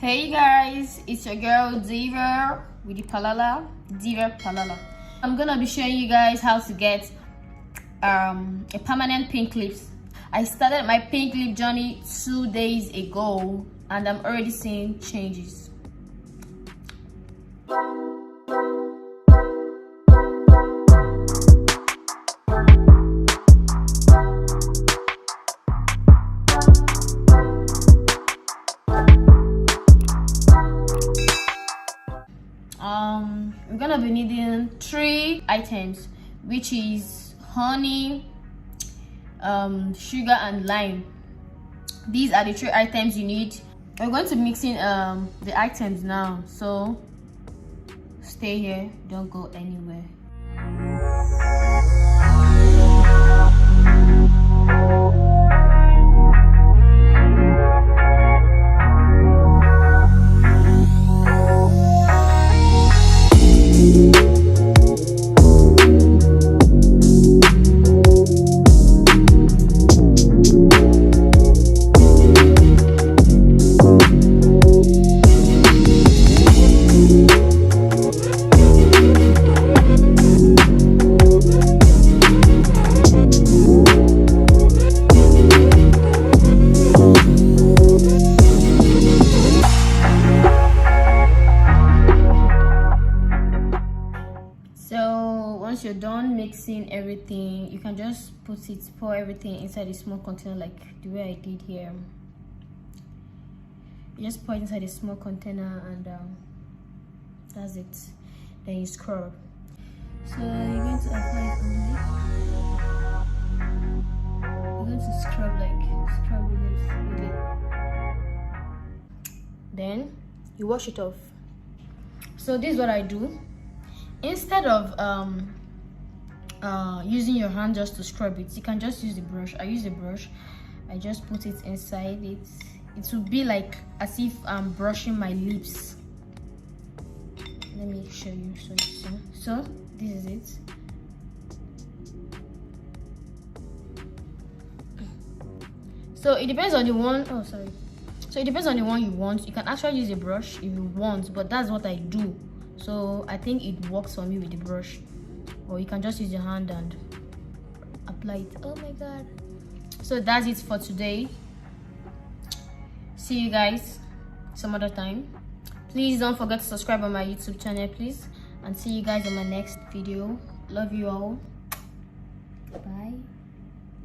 Hey guys, it's your girl Diva with the Diva Palala. I'm gonna be showing you guys how to get a permanent pink lips. I started my pink lip journey 2 days ago and I'm already seeing changes. We're gonna be needing 3 items, which is honey, sugar and lime. These are the 3 items you need. We're going to mix in the items now, so stay here, don't go anywhere. Once you're done mixing everything, you can just pour everything inside a small container like the way I did here. You just pour it inside a small container and that's it. Then you scrub. So you're going to apply it on the lip. You're going to scrub your lips with it. Then you wash it off. So this is what I do. Instead of using your hand just to scrub it, you can just use the brush. I use the brush, I just put it inside it. It will be like as if I'm brushing my lips. Let me show you. So this is it. So it depends on the one. So it depends on the one you want. You can actually use a brush if you want, but that's what I do. So I think it works for me with the brush, or you can just use your hand and apply it. Oh my god. So that's it for today. See you guys some other time. Please don't forget to subscribe on my YouTube channel, please, and see you guys in my next video. Love you all. Bye.